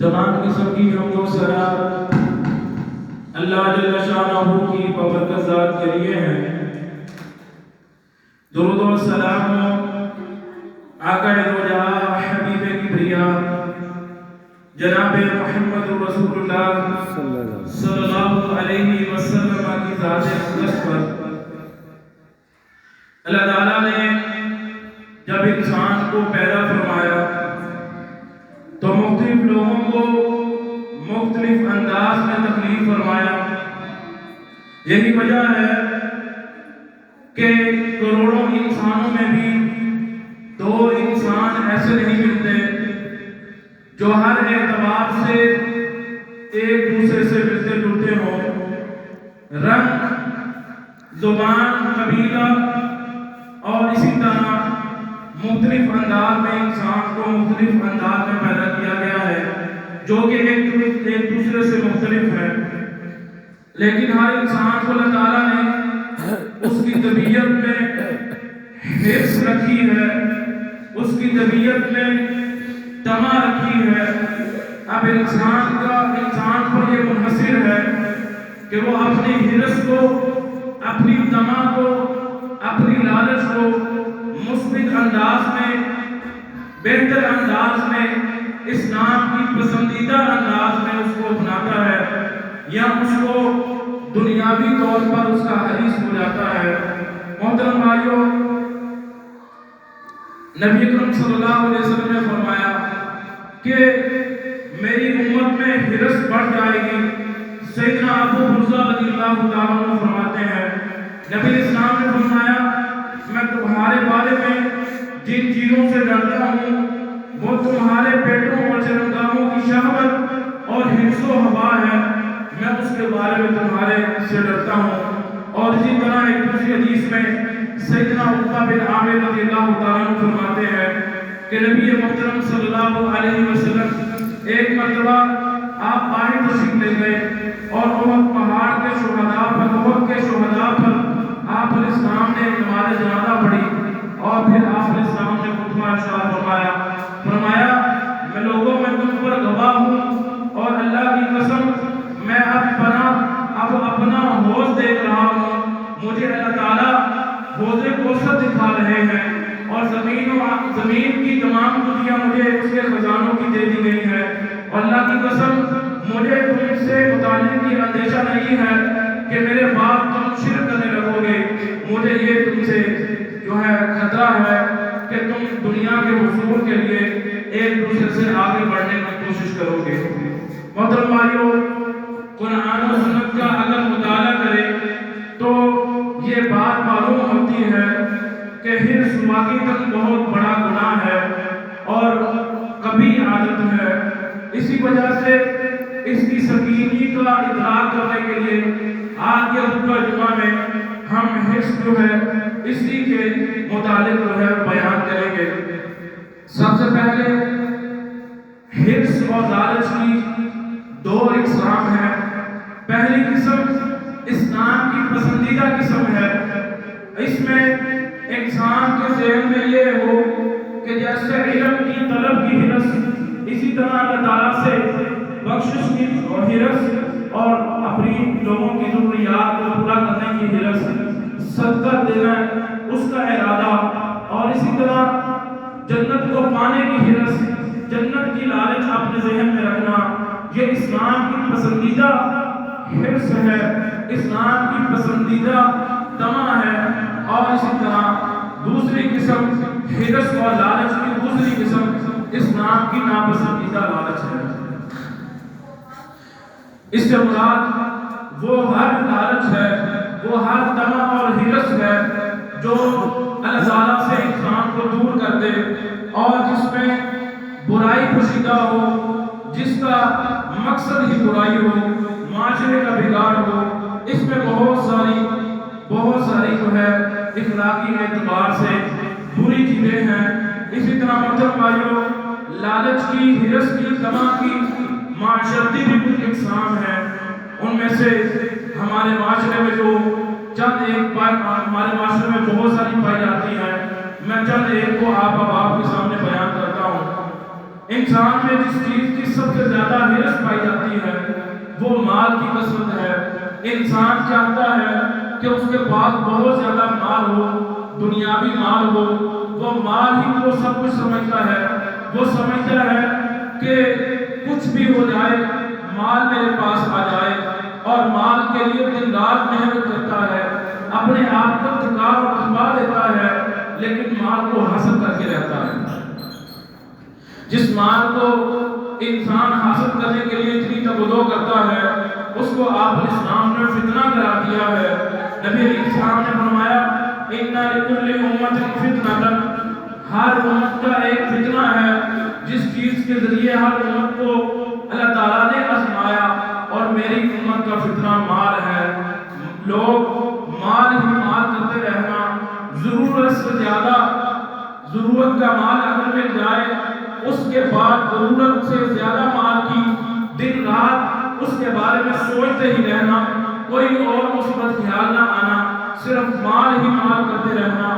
تمام قسم کی حمد و ثنا اللہ جل شانہ کی بابرکت ذات کے لیے ہیں۔ درود و سلام آقا دو جہاں حبیب کبریا جناب محمد رسول اللہ صلی اللہ علیہ وسلم کی ذات اقدس پر۔ اللہ تعالیٰ نے جب انسان کو پیدا فرمایا تو مختلف لوگوں کو مختلف انداز میں تکلیف فرمایا۔ یہی وجہ ہے کہ کروڑوں انسانوں میں بھی دو انسان ایسے نہیں ملتے جو ہر اعتبار سے ایک دوسرے سے ملتے جلتے ہوں، رنگ، زبان، قبیلہ اور اسی طرح مختلف انداز میں انسان کو مختلف انداز میں پیدا کیا گیا ہے جو کہ ایک دوسرے سے مختلف ہے، لیکن ہر انسان کو اللہ تعالیٰ نے اس کی طبیعت میں حرص رکھی ہے، اس کی طبیعت میں تما رکھی ہے۔ اب انسان پر یہ منحصر ہے کہ وہ اپنی حرص کو، اپنی تما کو، اپنی لالچ کو مثبت انداز میں، بہتر انداز میں، اسلام کی پسندیدہ انداز میں اس کو اپناتا ہے، یا اس کو دنیاوی طور پر اس کا حریص ہو جاتا ہے۔ محترم بھائیوں، نبی اکرم صلی اللہ علیہ وسلم نے فرمایا کہ میری امت میں حرص بڑھ جائے گی۔ سیدنا ابو حرزہ رضی اللہ تعالیٰ عنہ فرماتے ہیں، نبی اسلام نے فرمایا میں تمہارے بارے میں جن چیزوں سے ڈرتا ہوں وہ تمہارے پیٹوں اور چرمگاہوں کی شہوت اور حرص و ہوا ہے، میں اس کے بارے میں تمہارے سے ڈرتا ہوں۔ اور اسی طرح ایک دوسری حدیث میں سیدنا عقبہ بن عامر رضی اللہ تعالیٰ عنہ فرماتے ہیں کہ نبی محترم صلی اللہ علیہ وسلم ایک مرتبہ آپ باہر تشریف لے گئے اور احد پہاڑ کے شہداء پر آپ علیہ السلام نے نماز جنازہ پڑھی اور پھر آپ علیہ السلام نے خطبہ ارشاد فرمایا میں لوگوں میں تم پر گواہ ہوں اور اللہ کی قسم میں اب اپنا حوض دیکھ رہا ہوں، مجھے اللہ تعالیٰ حوض کوثر دکھا رہے ہیں اور زمین کی تمام دنیا مجھے اس کے خزانوں کی دے دی گئی ہے، اور اللہ کی قسم مجھے تم سے متعلق یہ اندیشہ نہیں ہے کہ میرے بعد تم شرک کرنے لگو گے، مجھے یہ تم سے جو ہے خطرہ ہے کہ تم دنیا کے حصول کے لیے ایک دوسرے سے آگے بڑھنے کی کوشش کرو گے۔ محترم بھائیوں، قرآن و سنت کا اگر مطالعہ کرے تو یہ بات معلوم ہوتی ہے کہ حرص واقعی تک بہت بڑا گناہ ہے اور قبیح عادت ہے۔ اسی وجہ سے اس کی سنگینی کا ادراک کرنے کے لیے آج کے خطبہ جمعہ میں ہم حرص جو ہے اسی کے متعلق جو ہے بیان کریں گے۔ سب سے پہلے حرص اور لالچ کی دو اقسام ہیں۔ پہلی قسم اسلام کی پسندیدہ قسم ہے، اس میں انسان کے ذہن میں یہ ہو کہ جیسے علم کی طلب کی حرص، اسی طرح اللہ تعالیٰ سے بخشش کی حرص اور اپنی لوگوں کی ضروریات کو پورا کرنے کی حرص، صدقہ دینا اس کا ارادہ، اور اسی طرح جنت کو پانے کی حرص، جنت کی لالچ اپنے ذہن میں رکھنا، یہ اسلام کی پسندیدہ حرص ہے، اسلام کی پسندیدہ تما ہے۔ اور اسی طرح دوسری قسم حرص اور لالچ کی دوسری قسم اسلام کی ناپسندیدہ لالچ ہے۔ اس سے مراد وہ ہر لالچ ہے، وہ ہر تما اور حرص ہے جو اللہ تعالیٰ سے انسان کو دور کر دے اور جس میں برائی پوشیدہ ہو، جس کا مقصد ہی برائی ہو، معاشرے کا بگاڑ ہو۔ اس میں بہت ساری جو ہے اخلاقی اعتبار سے بری چیزیں ہیں۔ اسی طرح محترم بھائیوں، لالچ کی، حرص کی، تما کی معاشرتی بھی کچھ اقسام ہیں۔ ان میں سے ہمارے معاشرے میں جو ہمارے معاشرے میں بہت ساری پائی جاتی ہیں، میں چند ایک کو آپ کے سامنے بیان کرتا ہوں۔ انسان میں جس چیز کی سب سے زیادہ ہرس پائی جاتی ہے وہ مال کی کثرت ہے۔ انسان چاہتا ہے کہ اس کے پاس بہت زیادہ مال ہو، دنیاوی مال ہو، وہ مال ہی وہ سب کچھ سمجھتا ہے۔ وہ سمجھتا ہے کہ کچھ بھی ہو جائے مال میرے پاس آ جائے، اور مال کے لیے دن رات محنت کرتا ہے، اپنے آپ کو تھکا اور تھکا دیتا ہے، لیکن مال کو حاصل کر کے رہتا ہے۔ جس مال کو انسان حاصل کرنے کے لیے اتنی تگودو کرتا ہے، اس کو آپ اسلام نے فتنہ قرار دیا ہے۔ نبی علیہ السلام نے فرمایا اِنَّ لِكُلِّ أُمَّةٍ فِتْنَةً، ہر امت کا ایک فتنہ ہے، جس چیز کے ذریعے ہر امت کو اللہ تعالیٰ نے آزمایا، اور میری امت کا فتنہ مال ہے۔ لوگ مال ہی مال کرتے رہنا، ضرورت سے زیادہ، ضرورت کا مال اگر مل جائے اس کے بعد ضرورت سے زیادہ مال کی دن رات اس کے بارے میں سوچتے ہی رہنا، کوئی اور مثبت خیال نہ آنا، صرف مال ہی مال کرتے رہنا،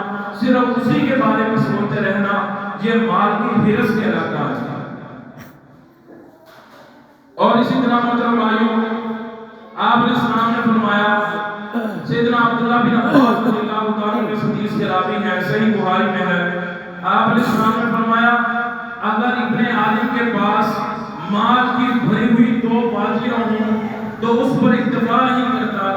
صرف اسی کے بارے میں سوچتے رہنا، یہ مال کی ہرس کہلاتا ہے۔ اور اسی طرح محترم بھائیوں، آپ علیہ السلام نے فرمایا، سیدنا عبداللہ بن عباس رضی اللہ تعالیٰ عنہ اس حدیث کے راوی ہیں، صحیح بخاری میں ہے، آپ علیہ السلام نے فرمایا اگر ابن آدم کے پاس مال کی بھری ہوئی 2 بازیاں ہوں تو اس پر اکتفا نہیں کرتا،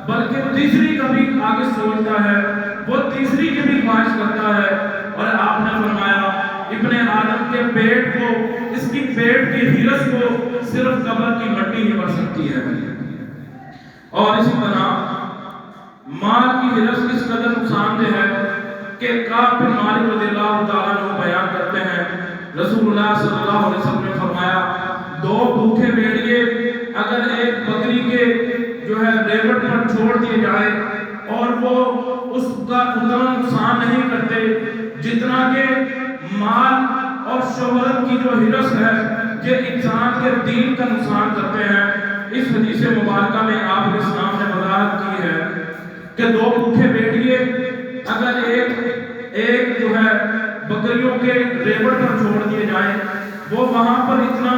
بلکہ تیسری کا بھی آگے سوچتا ہے، وہ تیسری کی بھی خواہش کرتا ہے۔ اور آپ نے فرمایا ابن آدم کے پیٹ کو، اس کی پیٹ کی ہرس کو صرف قبر کی مٹی ہی بھر سکتی ہے۔ اور اسی طرح مال کی ہرس کس قدر نقصان دہ ہے کہ کعب بن مالک رضی اللہ تعالیٰ عنہ بیان کرتے ہیں، رسول اللہ صلی اللہ علیہ وسلم نے فرمایا 2 بھوکے بھیڑیے اگر ایک بکری کے ریوڑ پر چھوڑ دیے جائے اور وہ اس کا اتنا نقصان نہیں کرتے جتنا کہ مال اور شہرت کی جو ہرس ہے یہ انسان کے دین کا نقصان کرتے ہیں۔ اس حدیث مبارکہ میں آپ علیہ السلام نے وضاحت کی ہے کہ 2 بھوکے بھیڑیے اگر ایک بکریوں کے ریوڑ پر چھوڑ دیے جائیں، وہ وہاں پر اتنا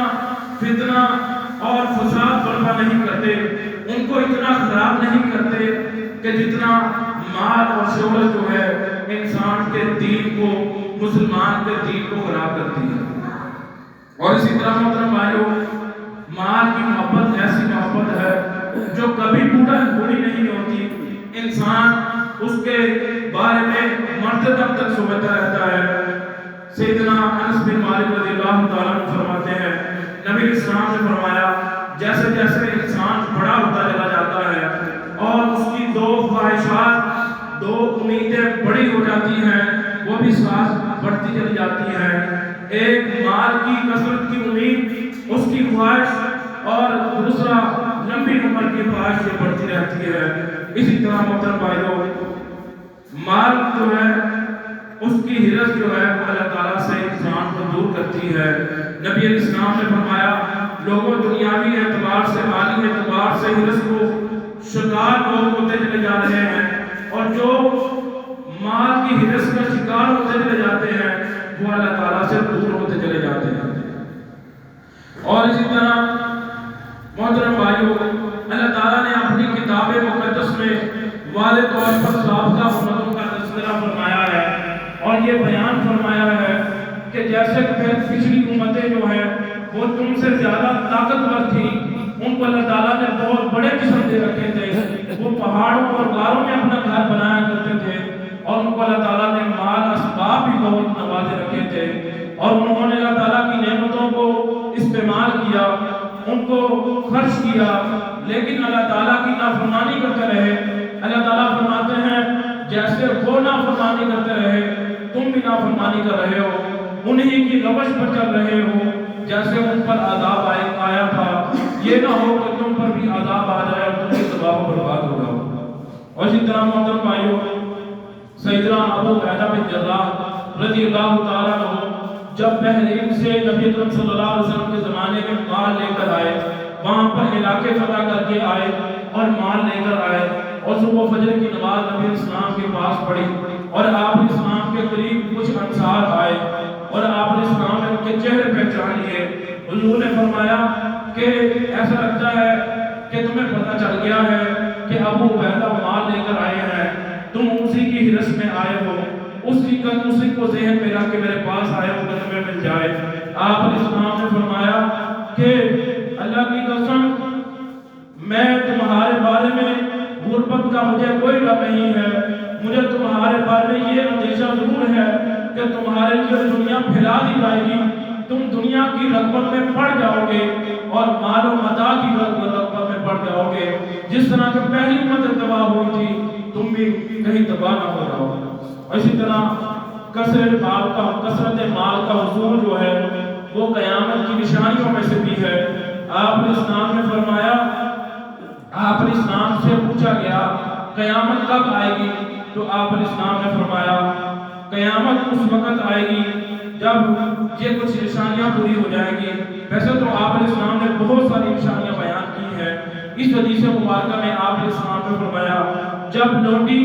فتنہ اور فساد برپا نہیں کرتے، ان کو اتنا خراب نہیں کرتے کہ جتنا مال اور شہرت جو ہے انسان کے دین کو، مسلمان کے دین کو خراب کرتی ہے۔ اور اسی طرح محترم بھائیوں، مال کی محبت ایسی محبت ہے جو کبھی بوڑھی نہیں ہوتی، انسان اس کے بارے میں مرتے دم تک سوچتا رہتا ہے۔ سیدنا انس بن مالک رضی اللہ تعالیٰ عنہ فرماتے ہیں، نبی اسلام نے فرمایا جیسے جیسے انسان بڑا ہوتا چلا جاتا ہے اور اس کی 2 خواہشات، 2 امیدیں بڑی ہو جاتی ہیں، وہ بھی ساتھ بڑھتی چلی جاتی ہیں۔ ایک مال کی کثرت کی امید، اس کی خواہش، اور دوسرا لمبی عمر کی خواہش سے بڑھتی رہتی ہے۔ اسی طرح محترم بھائیوں، مال جو ہے اس کی ہرس جو ہے وہ اللہ تعالیٰ سے انسان کو دور کرتی ہے۔ نبی علیہ السلام نے فرمایا لوگوں دنیاوی اعتبار سے، مالی اعتبار سے ہرس کو شکار لوگ ہوتے چلے جا رہے ہیں، اور جو مال کی ہرس کا شکار ہوتے چلے جاتے ہیں وہ اللہ تعالیٰ سے دور ہوتے چلے جاتے ہیں۔ اور اسی طرح محترم بھائیوں، اللہ تعالیٰ نے اپنی کتاب مقدس میں واضح طور پر سابقہ امتوں کا تذکرہ فرمایا ہے، اور یہ بیان فرمایا ہے کہ جیسے پچھلی امتیں جو ہیں وہ تم سے زیادہ طاقتور تھیں، ان کو اللہ تعالیٰ نے بہت بڑے قسم دے رکھے تھے، وہ پہاڑوں اور غاروں میں اپنا گھر بنایا کرتے تھے، اور ان کو اللہ تعالیٰ نے مال اسباب بھی بہت نوازے رکھے تھے، اور انہوں نے اللہ تعالیٰ کی نعمتوں کو استعمال کیا، ان کو خرچ کیا، لیکن اللہ تعالیٰ کی نافرمانی کرتے رہے۔ اللہ تعالیٰ فرماتے ہیں جیسے وہ نافرمانی کرتے رہے تم بھی نافرمانی کر رہے ہو، انہی کی روش پر چل رہے ہو جیسے ان پر عذاب آیا تھا، یہ نہ ہو کہ تم پر بھی عذاب آ جائے اور تم بھی تباہ و برباد ہو جاؤ۔ اور اسی طرح محترم بھائیوں، سیدنا ابو عبیدہ بن جراح رضی اللہ تعالیٰ عنہ جب بحرین سے نبی اکرم صلی اللہ علیہ وسلم کے زمانے میں مال لے کر آئے، وہاں پر علاقے فتح کر کے آئے اور مال لے کر آئے، اور صبح فجر کی نماز نبی اسلام کے پاس پڑھی، اور آپ اسلام کے قریب کچھ انصار آئے اور آپ اسلام نے ان کے چہرے پہچان لیے. حضور نے فرمایا کہ ایسا لگتا ہے کہ تمہیں پتہ چل گیا ہے کہ ابو عبیدہ مال لے کر آئے ہیں, تم اسی کی ہرس میں آئے ہو, اسی کو ذہن میں رکھ کے میرے پاس آئے ہو کہ تمہیں مل جائے. آپ اسلام نے فرمایا کہ اللہ کی قسم میں تمہارے بارے میں غربت کا مجھے کوئی ڈر نہیں ہے, مجھے تمہارے بارے میں یہ اندیشہ ضرور ہے کہ تمہارے لیے دنیا پھیلا دی جائے گی, تم دنیا کی رغبت میں پڑ جاؤ گے اور مال و متاع کی رغبت میں پڑ جاؤ گے. جس طرح کہ پہلی امت تباہ ہوئی تھی تم بھی کہیں تباہ نہ ہو جاؤ. اسی طرح کثرت مال کا حصول جو ہے وہ قیامت کی نشانیوں میں سے بھی ہے. آپ نے اسلام نے فرمایا, آپ نے اسلام سے پوچھا گیا قیامت کب آئے گی, تو آپ نے اسلام نے فرمایا قیامت اس وقت آئے گی جب یہ کچھ نشانیاں پوری ہو جائیں گی. ویسے تو آپ علیہ السلام نے بہت ساری نشانیاں بیان کی ہیں. اس حدیث مبارکہ میں آپ علیہ السلام نے فرمایا جب لونڈی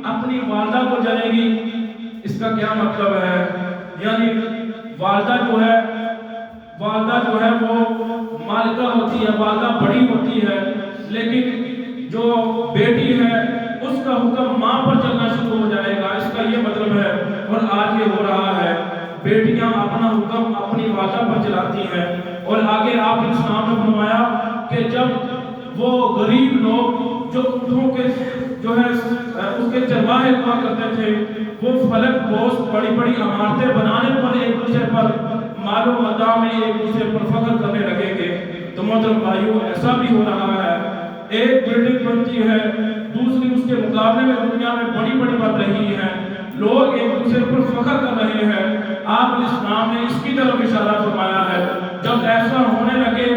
اپنی والدہ کو جلے گی, اس کا کیا مطلب ہے, یعنی والدہ جو ہے وہ مالکہ ہوتی ہے, والدہ بڑی ہوتی ہے, لیکن جو بیٹی ہے اس کا حکم ماں پر چلنا شروع ہو جائے گا, اس کا یہ مطلب ہے. اور آج یہ ہو رہا ہے, بیٹیاں اپنا حکم اپنی والدہ پر چلاتی ہیں. اور آگے آپ نے اسلام نے فرمایا کہ جب وہ غریب لوگ جو اونٹوں کے جو ہے اس کے چرواہے ہوا کرتے تھے, وہ فلک پوش بڑی بڑی عمارتیں بنانے پر ایک دوسرے پر مال و متاع میں ایک دوسرے پر فخر کرنے لگیں گے. تو محترم بھائیوں ایسا بھی ہو رہا ہے, ایک بلڈنگ بنتی ہے دوسری اس کے مقابلے میں دنیا میں بڑی بڑی بن رہی ہے, لوگ ایک دوسرے پر فخر کر رہے ہیں. آپ اسلام نے اس کی طرف اشارہ فرمایا ہے جب ایسا ہونے لگے,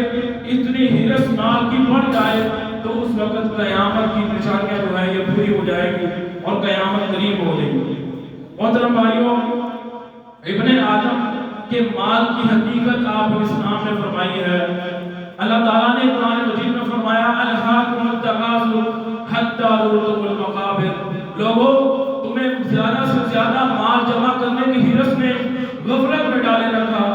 اتنی ہرس مال کی بڑھ جائے, تو اس وقت قیامت کی نشانیاں جو ہے یہ پوری ہو جائے گی اور قیامت قریب ہو جائے گی. محترم بھائیوں, ابن آدم کے مال کی حقیقت آپ اسلام نے فرمائی ہے. اللہ تعالیٰ نے قرآن مجید میں فرمایا الہاکم التکاثر حتی زرتم المقابر, لوگوں تمہیں زیادہ سے زیادہ مال جمع کرنے کی ہرس نے غفلت میں ڈالے رکھا,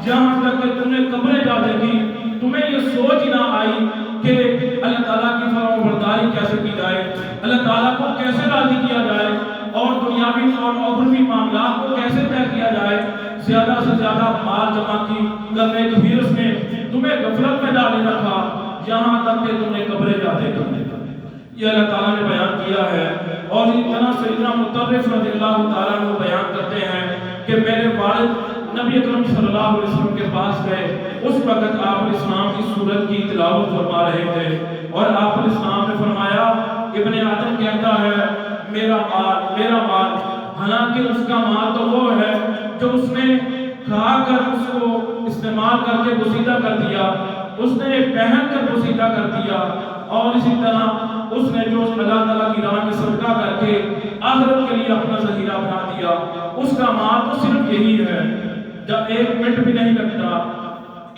یہاں تک کہ تم نے قبریں جا دیکھی, تمہیں یہ سوچ نہ آئی کہ اللہ تعالیٰ کی فرمانبرداری کیسے کی جائے, اللہ تعالیٰ کو کیسے راضی کیا جائے, اور دنیاوی اور اخروی معاملات کو کیسے طے کیا جائے. زیادہ سے زیادہ مال جمع کرنے کی ہرس نے تمہیں غفلت میں ڈالے رکھا, یہاں تک کہ تم نے قبریں جا دیکھی. یہ اللہ تعالیٰ نے بیان کیا ہے. اور اتنا سیدنا مطرف رضی اللہ تعالیٰ عنہ بیان کرتے ہیں کہ میرے والد نبی اکرم صلی اللہ علیہ وسلم کے پاس گئے, اس وقت آپ علیہ السلام کی سورت کی تلاوت فرما رہے تھے, اور آپ علیہ السلام نے فرمایا ابن آدم کہتا ہے میرا مال, حالانکہ اس کا مال تو وہ ہے جو اس نے کھا کر اس کو استعمال کر کے بسیدہ کر دیا, اس نے پہن کر بسیدہ کر دیا, اور اسی طرح اس نے جو اللہ تعالیٰ کی راہ میں صدقہ کر کے آخرت کے لیے اپنا ذخیرہ بنا دیا, اس کا مال تو صرف یہی ہے. جب ایک منٹ بھی نہیں لگتا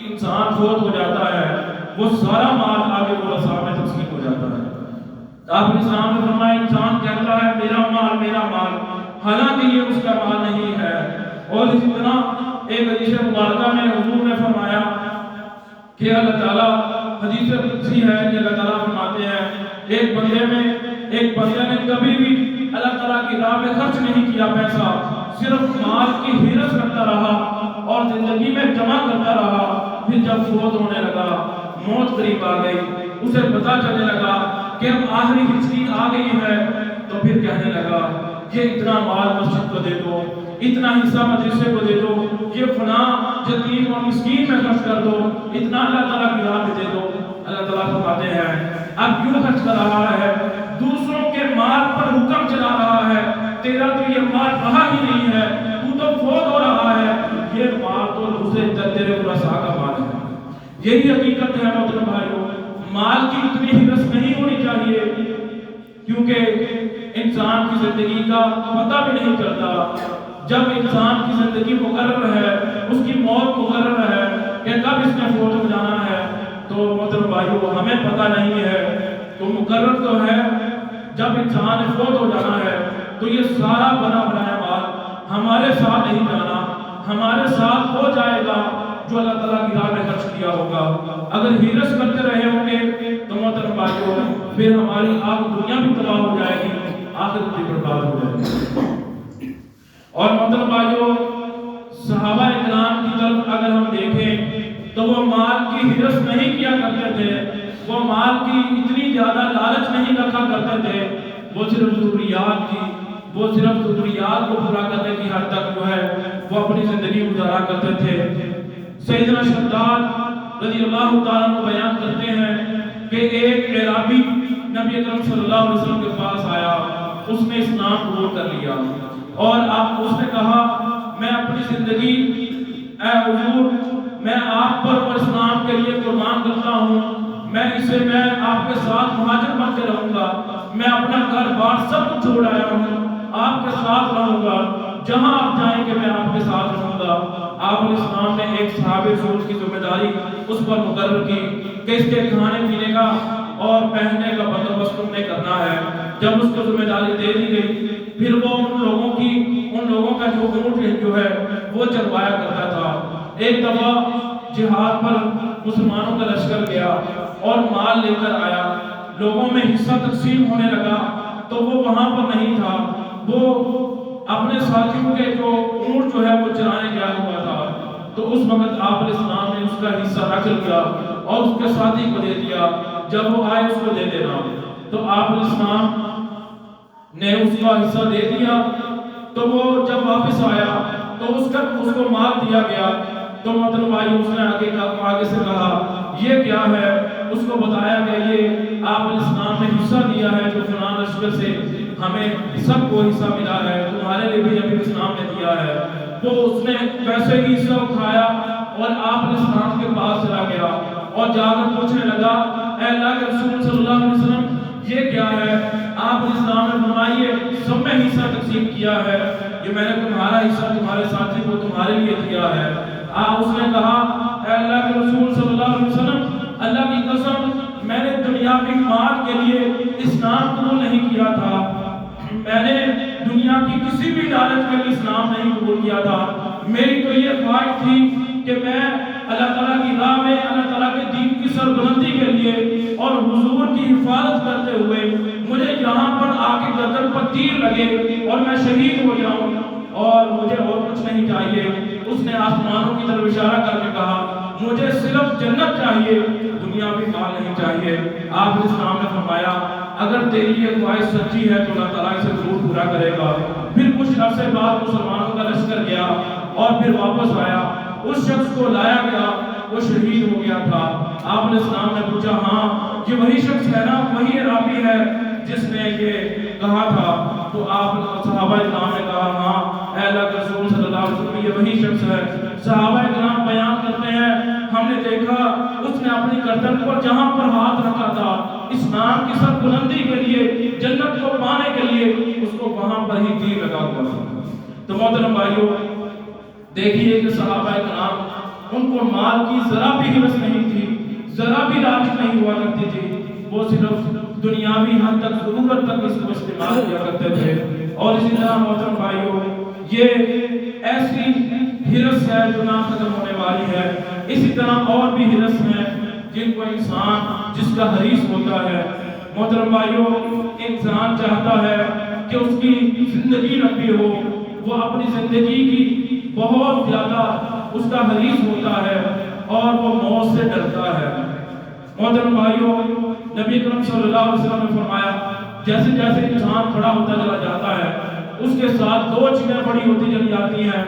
انسان فوت ہو جاتا ہے, وہ سارا مال آگے وہ رسا میں تقسیم ہو جاتا ہے. آپ نے سامنے فرمایا انسان کہتا ہے میرا مال, حالانکہ یہ اس کا مال نہیں ہے. اور اسی طرح ایک حدیث مبارکہ میں حضور نے فرمایا کہ اللہ تعالیٰ, حدیث قدسی ہے کہ اللہ تعالیٰ فرماتے ہیں ایک بندے نے کبھی بھی اللہ تعالیٰ کی راہ میں خرچ نہیں کیا پیسہ, صرف مال کی ہرس کرتا رہا اور زندگی میں جمع کرتا رہا. پھر جب فوت ہونے لگا, موت قریب آ گئی, اسے پتہ چلنے لگا کہ اب آخری ہسٹری آ گئی ہے, تو پھر کہنے لگا یہ اتنا مال مسجد کو دے دو, اتنا حصہ مدرسے کو دے دو, یہ فلاں یتیم اور مسکین میں خرچ کر دو, اتنا اللہ تعالیٰ کی راہ میں دے دو. اللہ تعالیٰ فرماتے ہیں اب کیوں خرچ کر رہا ہے, دوسروں کے مال پر حکم چلا رہا ہے, تیرا تو یہ مال رہا ہی نہیں ہے, تو تو فوت ہو رہا ہے, یہ مال تو دوسرے تیرے ورثاء کا مال ہے. یہی حقیقت ہے محترم بھائیوں, مال کی اتنی ہرس نہیں ہونی چاہیے, کیونکہ انسان کی زندگی کا پتہ بھی نہیں چلتا. جب انسان کی زندگی مقرر ہے, اس کی موت مقرر ہے کہ کب اس نے فوت ہو جانا ہے, تو محترم بھائیوں ہمیں پتہ نہیں ہے. تو مقرر تو ہے جب انسان نے فوت ہو جانا ہے, تو یہ سارا بنا بنایا مال ہمارے ساتھ نہیں جانا، ہمارے ساتھ وہ جائے گا جو اللہ تعالیٰ کی راہ میں خرچ کیا ہوگا۔ اگر ہرس کرتے رہے ہوں گے تو محترم بھائیو پھر ہماری آگ دنیا بھی تباہ ہو جائے گی، آخرت بھی برباد ہو جائے گی۔ اور محترم بھائیو صحابہ اکرام کی طرف اگر ہم دیکھیں تو وہ مال کی ہرس نہیں کیا کرتے تھے، وہ مال کی اتنی زیادہ لالچ نہیں رکھا کرتے تھے، وہ صرف ضروریات کو پورا کرنے کی حد تک جو ہے وہ اپنی زندگی گزارا کرتے تھے۔ سیدنا شداد رضی اللہ تعالیٰ عنہ بیان کرتے ہیں کہ ایک اعرابی نبی اکرم صلی اللہ علیہ وسلم کے پاس آیا، اس نے اسلام قبول کر لیا اور اس نے کہا میں اپنی زندگی اے حضور میں آپ پر اور اسلام کے لیے قربان کرتا ہوں، میں آپ کے ساتھ مہاجر بن کے رہوں گا، میں اپنا گھر بار سب کچھ چھوڑ آیا ہوں، آپ کے ساتھ رہوں گا، جہاں آپ جائیں گے میں آپ کے ساتھ رہوں گا۔ آپ علیہ السلام نے ایک صحابی رسول کی ذمہ داری اس پر مقرر کی کہ اس کے کھانے پینے کا اور پہننے کا بندوبست تم نے کرنا ہے۔ جب اس کو ذمہ داری دے دی گئی پھر وہ ان لوگوں کا جو اونٹ جو ہے وہ چروایا کرتا تھا۔ ایک دفعہ جہاد پر مسلمانوں کا لشکر گیا اور مال لے کر آیا، لوگوں میں حصہ تقسیم ہونے لگا تو وہ وہاں پر نہیں تھا، وہ اپنے ساتھیوں کے جو اونٹ جو ہے وہ چرانے گیا ہوا تھا، تو اس وقت آپ علیہ السلام نے اس کا حصہ رکھ لیا اور اس کے ساتھی کو دے دیا، جب وہ آئے اس کو دے دینا۔ تو آپ علیہ السلام نے اس کا حصہ دے دیا، تو وہ جب واپس آیا تو اس کو مال دیا گیا، تو محترم بھائی اس نے آگے سے کہا یہ کیا ہے، اس کو بتایا کہ یہ آپ علیہ السلام نے حصہ دیا ہے جو فلان لشکر سے ہمیں سب کو حصہ ملا ہے، تمہارے لیے بھی نبی اسلام نے دیا ہے۔ تو اس نے ویسے ہی حصہ اٹھایا اور آپ علیہ السلام کے پاس چلا گیا اور جا کر پوچھنے لگا اے اللہ کے رسول صلی اللہ علیہ وسلم یہ کیا ہے؟ آپ علیہ السلام نے فرمایا سب میں حصہ تقسیم کیا ہے، یہ میں نے تمہارا حصہ تمہارے ساتھی کو تمہارے لیے دیا ہے۔ اس نے کہا اے اللہ کے رسول صلی اللہ علیہ وسلم اللہ کی قسم میں نے دنیاوی مال کے لیے اسلام قبول نہیں کیا تھا، میں نے دنیا کی کسی بھی لالچ کے لیے اسلام نہیں قبول کیا تھا، میری تو یہ خواہش تھی کہ میں اللہ تعالیٰ کی راہ میں اللہ تعالیٰ کے دین کی سربلندی کے لیے اور حضور کی حفاظت کرتے ہوئے مجھے یہاں پر آ کے گردن پر تیر لگے اور میں شہید ہو جاؤں اور مجھے اور کچھ نہیں چاہیے۔ اس نے آسمانوں کی طرف اشارہ کر کے کہا مجھے صرف جنت چاہیے، دنیاوی مال نہیں چاہیے۔ آپ اسلام نے فرمایا اگر تیری یہ خواہش سچی ہے تو اللہ تعالیٰ اسے ضرور پورا کرے گا۔ پھر کچھ عرصے بعد مسلمانوں کا لشکر گیا اور پھر واپس آیا، اس شخص کو لایا گیا، وہ شہید ہو گیا تھا۔ آپ نے اسلام نے پوچھا ہاں یہ وہی شخص ہے نا، وہی رابی ہے جس نے یہ کہا تھا؟ تو آپ صحابہ اکرام نے کہا ہاں اے اللہ کے رسول صلی اللہ علیہ وسلم یہ وہی شخص ہے۔ صحابہ اکرام بیان کرتے ہیں ہم نے دیکھا اس نے اپنی گردن پر جہاں پر ہاتھ رکھا تھا اسلام کی سر بلندی کے لیے، جنت کو پانے کے لیے، اس کو وہاں پر ہی تیر لگا ہوا تھا۔ تو محترم بھائیو دیکھیے کہ صحابہ اکرام ان کو مال کی ذرا بھی حوث نہیں تھی، ذرا بھی لالچ نہیں ہوا کرتی تھی، وہ صرف دنیاوی حد تک ضرورت تک اس کو استعمال کیا کرتے تھے۔ اور اسی طرح محترم بھائیو یہ ایسی حرص ہے جو نہ ختم ہونے والی ہے۔ اسی طرح اور بھی حرص ہیں جن کو انسان جس کا حریص ہوتا ہے۔ محترم بھائیو انسان چاہتا ہے کہ اس کی زندگی لمبی ہو، وہ اپنی زندگی کی بہت زیادہ اس کا حریص ہوتا ہے اور وہ موت سے ڈرتا ہے۔ محترم بھائیو نبی اکرم صلی اللہ علیہ وسلم نے فرمایا جیسے جیسے انسان بڑا ہوتا چلا جاتا ہے اس کے ساتھ دو چیزیں بڑی ہوتی چلی جاتی ہیں،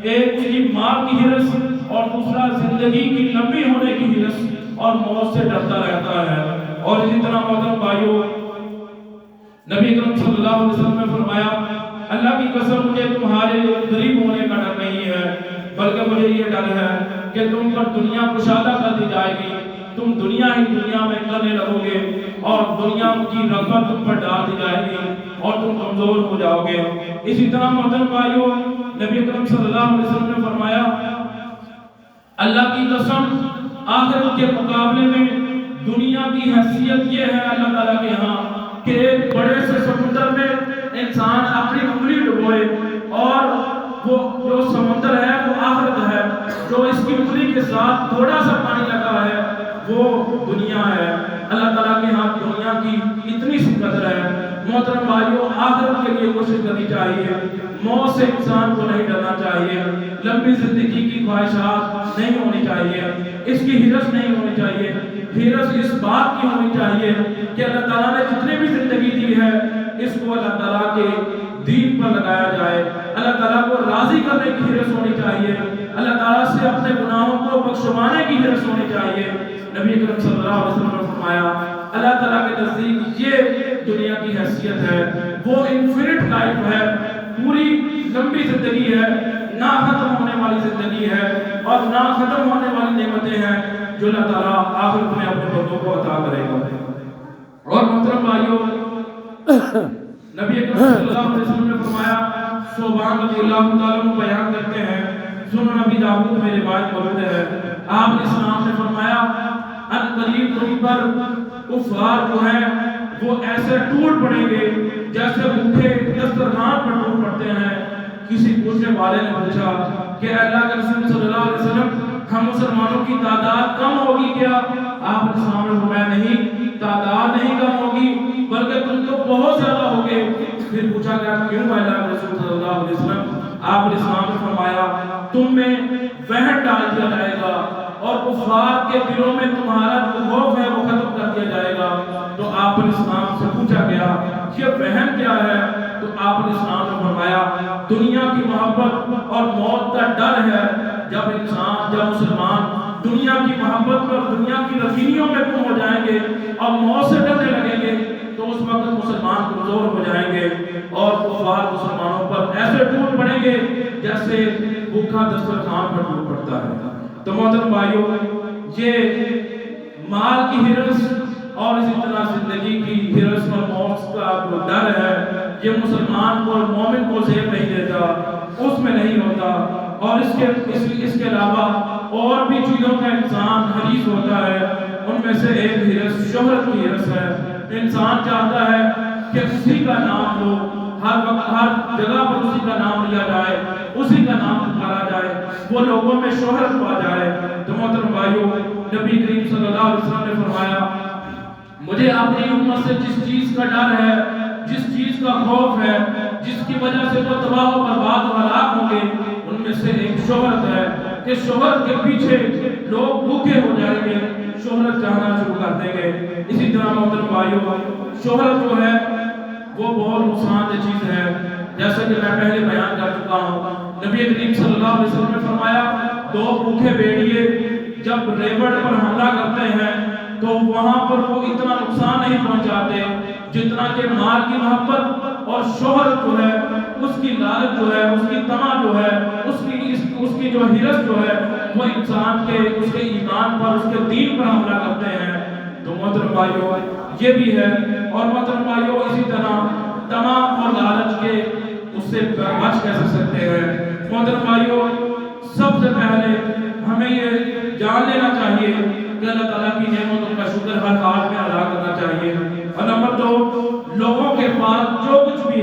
ایک اس کی مال کی حرص اور دوسرا زندگی کی لمبی ہونے کی حرص اور موت سے ڈرتا رہتا ہے۔ اور اسی طرح محترم بھائیو نبی اکرم صلی اللہ علیہ وسلم نے فرمایا اللہ کی قسم مجھے تمہارے غریب ہونے کا ڈر نہیں ہے بلکہ مجھے یہ ڈر ہے کہ تم پر دنیا کشادہ کر دی جائے گی، تم دنیا ہی دنیا میں کرنے لگو گے اور دنیا کی رغبت تم پر ڈال دی جائے گی اور تم کمزور ہو جاؤ گے۔ اسی طرح محترم بھائیو نبی اکرم صلی اللہ علیہ وسلم نے فرمایا اللہ کی قسم آخرت کے مقابلے میں دنیا کی حیثیت یہ ہے اللہ تعالیٰ کے ہاں کہ ایک بڑے سے سمندر میں انسان اپنی انگلی ڈبوئے اور وہ جو سمندر ہے وہ آخرت ہے، جو اس کی انگلی کے ساتھ تھوڑا سا پانی لگا ہے وہ دنیا ہے۔ اللہ تعالیٰ کے ہاتھ دنیا کی اتنی سی قدر ہے۔ محترم بھائیوں، آخرت کے لیے کوشش کرنی چاہیے، موت سے انسان کو نہیں ڈرنا چاہیے، لمبی زندگی کی خواہشات نہیں ہونی چاہیے، اس کی ہرس نہیں ہونی چاہیے۔ ہرس اس بات کی ہونی چاہیے کہ اللہ تعالیٰ نے جتنی بھی زندگی دی ہے اس کو اللہ تعالیٰ کے دین پر لگایا جائے، اللہ تعالیٰ کو راضی کرنے کی ہرس ہونی چاہیے، اللہ تعالیٰ سے اپنے گناہوں کو بخشوانے کی ہرس ہونی چاہیے۔ نبی اکرم صلی اللہ علیہ وسلم نے فرمایا اللہ تعالیٰ کے نزدیک یہ دنیا کی حیثیت ہے، وہ انفینٹ لائف ہے، پوری لمبی زندگی ہے، نہ ختم ہونے والی زندگی ہے اور نہ ختم ہونے والی نعمتیں ہیں جو اللہ تعالیٰ آخرت میں اپنے بندوں کو عطا کرے گا۔ اور محترم بھائیوں، نبی اکرم صلی اللہ علیہ وسلم نے فرمایا، صوبان رضی اللہ تعالیٰ عنہ بیان کرتے ہیں، سنن نبی داؤد میں روایت موجود ہے، آپ علیہ السلام نے فرمایا ان قریب تم پر کفار جو ہیں وہ ایسے ٹوٹ پڑیں گے جیسے بھوکے دسترخوان پر ٹوٹ پڑتے ہیں۔ کسی پوچھنے والے نے پوچھا کہ اللہ کے رسول صلی اللہ علیہ وسلم ہم مسلمانوں کی تعداد کم ہوگی کیا؟ آپ نے سامنے فرمایا نہیں، تعداد نہیں کم ہوگی بلکہ تم تو بہت زیادہ ہوگے۔ پھر پوچھا کہ کیوں اللہ کے رسول صلی اللہ علیہ وسلم؟ آپ نے سامنے فرمایا تم میں وہن ڈال دیا جائے گا اور کفار کے دلوں میں تمہارا جو خوف ہے وہ ختم کر دیا جائے گا۔ تو آپ علیہ السلام سے پوچھا گیا یہ وہن کیا ہے؟ تو آپ علیہ السلام نے فرمایا دنیا کی محبت اور موت کا ڈر ہے۔ جب مسلمان دنیا کی محبت اور دنیا کی رفینیوں میں گم ہو جائیں گے اور موت سے ڈرنے لگیں گے تو اس وقت مسلمان کمزور ہو جائیں گے اور کفار مسلمانوں پر ایسے ٹوٹ پڑیں گے جیسے بھوکا دسترخوان پر ٹوٹ پڑتا ہے۔ تو محترم بھائیوں، یہ مال کی ہرس اور اسی طرح زندگی کی ہرس اور موت کا جو ڈر ہے یہ مسلمان کو مومن کو زیب نہیں دیتا، اس میں نہیں ہوتا۔ اور اس کے علاوہ اور بھی چیزوں کا انسان حریص ہوتا ہے، ان میں سے ایک ہرس شہرت کی ہرس ہے۔ انسان چاہتا ہے کہ اسی کا نام ہو، ہر وقت ہر جگہ پر اسی کا نام لیا جائے، اسی کا نام پکارا جائے، وہ لوگوں میں شہرت پا جائے۔ تو محترم بھائیوں، نبی کریم صلی اللہ علیہ وسلم نے فرمایا مجھے اپنی امت سے جس چیز کا ڈر ہے، جس چیز کا خوف ہے، جس کی وجہ سے وہ تباہ و برباد و ہلاک ہوں گے، ان میں سے ایک شہرت ہے کہ شہرت کے پیچھے لوگ بھوکے ہو جائیں گے، شہرت چاہنا شروع کر دیں گے۔ اسی طرح محترم بھائیوں، شہرت جو ہے وہ بہت نقصان دہ چیز ہے، جیسا کہ میں پہلے بیان کر چکا ہوں۔ نبی کریم صلی اللہ علیہ وسلم نے فرمایا دو بھوکے بھیڑیے جب ریوڑ پر حملہ کرتے ہیں تو وہاں پر وہ اتنا نقصان نہیں پہنچاتے جتنا کہ مال کی محبت اور شہرت جو ہے، اس کی لالچ جو ہے، اس کی طمع جو ہے، اس کی جو ہرس جو ہے وہ انسان کے اس کے ایمان پر، اس کے دین پر حملہ کرتے ہیں۔ تو محترم بھائیوں، یہ بھی ہے۔ اور محترم بھائیوں، اسی طرح طمع اور لالچ کے اس سے بچ کیسے سکتے ہیں؟ محترم بھائیوں، سب سے پہلے ہمیں یہ جان لینا چاہیے کہ اللہ تعالیٰ کی نعمتوں کا شکر ہر حال میں ادا کرنا چاہیے۔ اور نمبر دو، لوگوں کے پاس جو کچھ بھی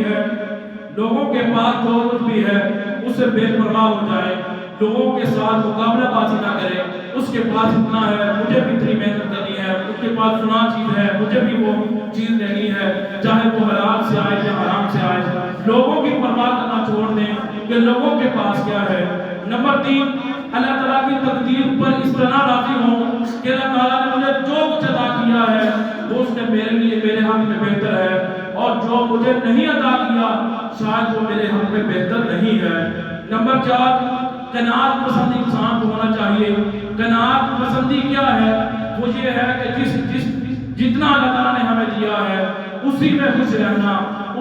ہے، اس سے بے پرواہ ہو جائے، لوگوں کے ساتھ مقابلہ بازی نہ کرے۔ اس کے پاس اتنا ہے، مجھے بھی اتنی محنت کرنی ہے، اس کے پاس فلاں چیز ہے، مجھے بھی وہ چیز لینی ہے، چاہے وہ حلال سے آئے یا حرام سے آئے۔ لوگوں کی پرواہ کرنا چھوڑ دیں کہ لوگوں کے پاس کیا ہے۔ نمبر تین، اللہ تعالیٰ کی تقدیر پر اس طرح راضی ہوں کہ اللہ تعالیٰ نے مجھے جو کچھ عطا کیا ہے وہ اس نے میرے لیے میرے حق میں بہتر ہے، اور جو مجھے نہیں عطا کیا شاید وہ میرے حق میں بہتر نہیں ہے۔ نمبر چار، قناعت پسند انسان کو ہونا چاہیے۔ قناعت پسندی کیا ہے؟ وہ یہ ہے کہ جتنا اللہ تعالیٰ نے ہمیں دیا ہے اسی میں خوش رہنا،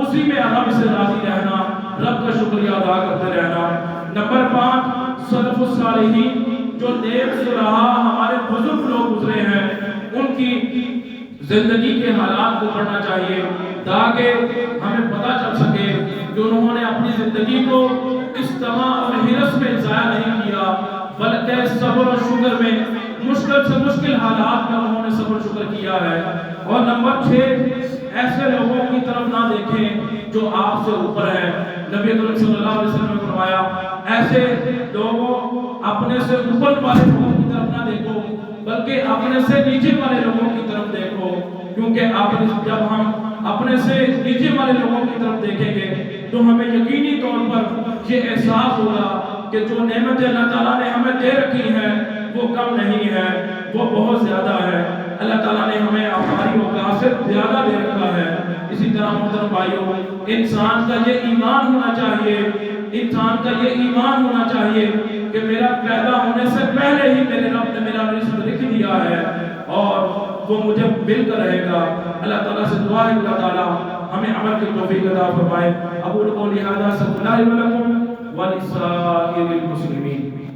اسی میں رب سے راضی رہنا، رب کا شکریہ ادا کرتے رہنا۔ نمبر پانچ، سلف الصالحین، جو نیک صلحاء ہمارے بزرگ لوگ گزرے ہیں، ان کی زندگی کے حالات کو پڑھنا چاہیے تاکہ ہمیں پتہ چل سکے کہ انہوں نے اپنی زندگی کو اس طمع اور ہرس میں ضائع نہیں کیا بلکہ صبر اور شکر میں مشکل سے مشکل حالات میں انہوں نے صبر شکر کیا ہے۔ اور نمبر 6، ایسے لوگوں کی طرف نہ دیکھیں جو آپ سے اوپر ہے۔ نبی اکرم صلی اللہ علیہ وسلم نے فرمایا ایسے لوگوں اپنے سے اوپر والے لوگوں کی طرف نہ دیکھو بلکہ اپنے سے نیچے والے لوگوں کی طرف دیکھو، کیونکہ جب ہم اپنے سے نیچے والے لوگوں کی طرف دیکھیں گے تو ہمیں یقینی طور پر یہ احساس ہوگا کہ جو نعمت اللہ تعالیٰ نے ہمیں دے رکھی ہے وہ کم نہیں ہے، وہ بہت زیادہ ہے۔ اللہ تعالیٰ نے ہمیں ہماری اوقات سے زیادہ دے رکھا ہے۔ اسی طرح محترم بھائیوں، انسان کا یہ ایمان ہونا چاہیے، انسان کا یہ ایمان ہونا چاہیے کہ میرا پیدا ہونے سے پہلے ہی میرے رب نے میرا رزق لکھ دیا ہے اور وہ مجھے مل کر رہے گا۔ اللہ تعالیٰ سے دعا ہے اللہ تعالیٰ ہمیں عمل کی توفیق عطا فرمائے۔ اقول قولی ھذا استغفر اللہ لي ولکم ولسائر المسلمین۔